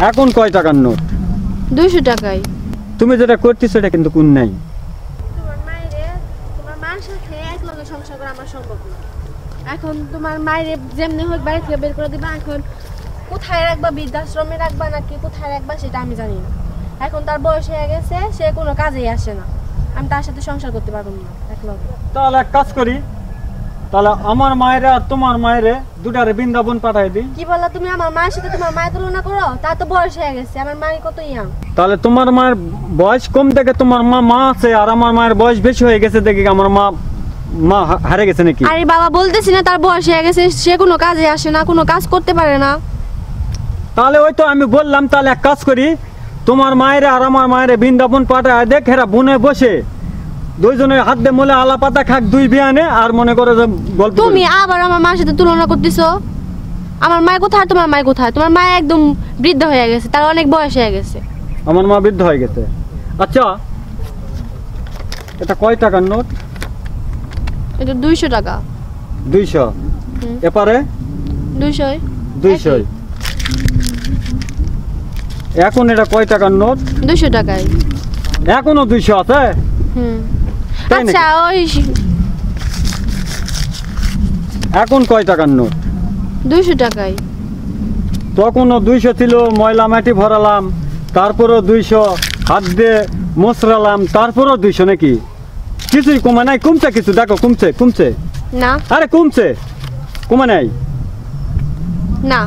এখন কয় টাকার নোট? 200 টাকায়। তুমি যেটা করতেছো এটা কিন্তু কোন নাই। তোমার মায়ের সাথে এক লগে সংসার করা আমার সম্ভব না। এখন তোমার মায়ের যেমনি হোক বাড়ি থেকে বের করে দিবা। এখন কোথায় রাখবা, বৃদ্ধাশ্রমে রাখবা নাকি কোথায় রাখবা সেটা আমি জানি না। এখন তার বয়স হয়ে গেছে, সে কোনো কাজেই আসে না। আমি তার সাথে সংসার করতে পারবো না এক লগে। তাহলে এক কাজ করি, তাহলে আমার মায়ের আর তোমার মায়ের দুটারে বৃন্দাবন পাঠাই দিই। কি বললা তুমি? আমার মায়ের সাথে তোমার মায়ের তুলনা করো? তার তো বয়স হয়ে গেছে, আমার মায়ের কত ইয়াং। তাহলে তোমার মায়ের বয়স কম দেখে তোমার মা আছে, আর আমার মায়ের বয়স বেশি হয়ে গেছে দেখে আমার মা হারে গেছে নাকি? আরে বাবা, বলতেছি না তার বয়স হয়ে গেছে, সে কোনো কাজে আসে না, কোনো কাজ করতে পারে না। তাহলে ওই তো আমি বললাম, তাহলে এক কাজ করি, তোমার মায়ের আর আমার মায়ের বৃন্দাবন পাঠায় দেখ, হেরা বনে বসে দুইজনের হাত দিয়ে মোলে আলা পাতা খাক, দুই বিয়ানে, আর মনে করো যে গল্প। তুমি আবার আমার মায়ের সাথে তুলনা করতেছো। আমার মায়ের কোথায়, তোমার মায়ের কোথায়? তোমার মা একদম বৃদ্ধ হয়ে গেছে, তার অনেক বয়স হয়ে গেছে। আমার মা বৃদ্ধ হয়ে গেছে। আচ্ছা, এটা কয় টাকার নোট? এটা 200 টাকা। 200। এপারে 200। 200। এখন এটা কয় টাকার নোট? 200 টাকায়। এখনো 200 আছে? তাই নাকি? আচ্ছা, ওই এখন কয় টাকার নোট? 200 টাকায়। তখনও 200 ছিল, ময়লা মাটি ভরালাম, তারপরও 200, হাত দিয়ে মোছরালাম, তারপরও 200 নাকি? কিছুই কমে নাই? কমছে কিছু? দেখো কমছে না। আরে কমছে, কমে নাই? না।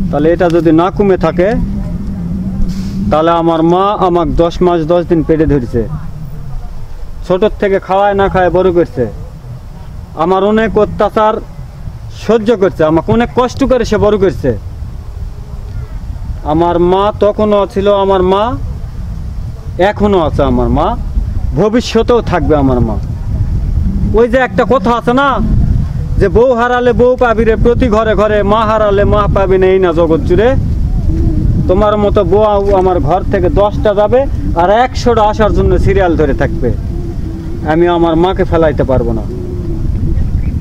তাহলে এটা যদি না কমে থাকে, তাহলে আমার মা আমাকে 10 মাস 10 দিন পেটে ধরেছে, ছোটোর থেকে খাওয়ায় না খায় বড় করছে, আমার অনেক অত্যাচার সহ্য করছে, আমাকে অনেক কষ্ট করে সে বড় করছে। আমার মা তখনও ছিল, আমার মা এখনো আছে, আমার মা ভবিষ্যতেও থাকবে আমার মা। ওই যে একটা কথা আছে না, যে বউ হারালে বউ পাবি রে প্রতি ঘরে ঘরে, মা হারালে মা পাবি না এই না জগৎ জুড়ে। তোমার মতো বউ আমার ঘর থেকে 10টা যাবে আর 100টা আসার জন্য সিরিয়াল ধরে থাকবে। আমি আমার মাকে ফেলাইতে পারবো না।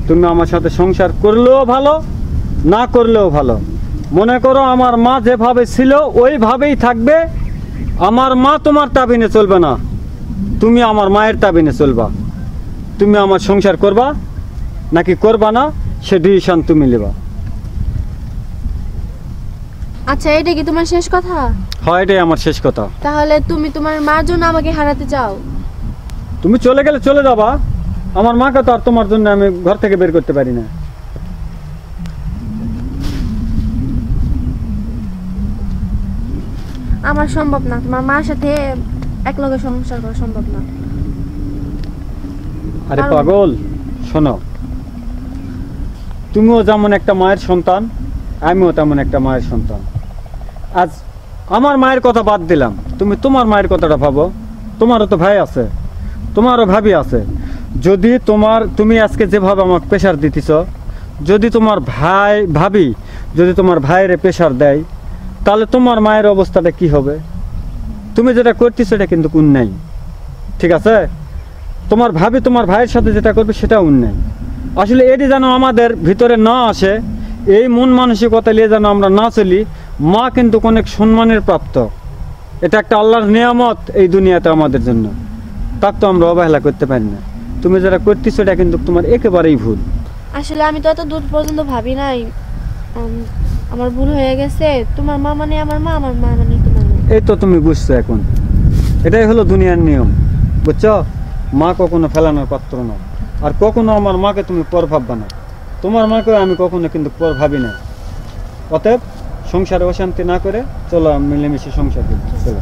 তুমি আমার সাথে সংসার করলেও ভালো, না করলেও ভালো। মনে করো আমার মা যেভাবে ছিল ওইভাবেই থাকবে। আমার মা তোমার তাবিনে চলবে না, তুমি আমার মায়ের তাবিনে চলবা। তুমি আমার সংসার করবা নাকি করবা না, সে ডিসিশন তুমি নেবা। আচ্ছা, এটা কি তোমার শেষ কথা? হয়, এটাই আমার শেষ কথা। তাহলে তুমি তোমার মার জন্য আমাকে হারাতে চাও? তুমি চলে গেলে চলে যাবা, আমার মাকে তো আর তোমার জন্য আমি ঘর থেকে বের করতে পারি না। আমার সম্ভব না, তোমার মার সাথে এক লগে সংসার করা সম্ভব না। আরে পাগল, শোনো, তুমিও যেমন একটা মায়ের সন্তান, আমিও তেমন একটা মায়ের সন্তান। আজ আমার মায়ের কথা বাদ দিলাম, তুমি তোমার মায়ের কথাটা ভাবো। তোমারও তো ভাই আছে, তোমারও ভাবি আছে। যদি তুমি আজকে যেভাবে আমাকে প্রেশার দিতেছ, যদি তোমার ভাবি যদি তোমার ভাইয়ের প্রেশার দেয়, তাহলে তোমার মায়ের অবস্থাটা কি হবে? তুমি যেটা করতেছো এটা কিন্তু অন্যায়, ঠিক আছে? তোমার ভাবি তোমার ভাইয়ের সাথে যেটা করবে সেটা অন্যায়। আসলে এটি যেন আমাদের ভিতরে না আসে, এই মন মানসিকতা নিয়ে যেন আমরা না চলি। মা কিন্তু অনেক সম্মানের প্রাপ্ত, এটা একটা আল্লাহর নিয়ামত এই দুনিয়াতে আমাদের জন্য, তার তো আমরা অবহেলা করতে পারি না। তুমি যেটা করতেছো এটা কিন্তু তোমার একেবারেই ভুল। আসলে আমি তো এত দূর পর্যন্ত ভাবি নাই, আমার ভুল হয়ে গেছে। তোমার মা মানে আমার মা, আমার মা মানে তোমার মা। এই তো তুমি বুঝছো এখন, এটাই হলো দুনিয়ার নিয়ম, বুঝছো? মা কখনো ফেলানোর পাত্র না, আর কখনো আমার মাকে তুমি পর ভাববা না। তোমার মাকে আমি কখনো কিন্তু পর ভাবি না। অতএব সংসারে অশান্তি না করে চলো মিলেমিশে সংসার করি, চলো।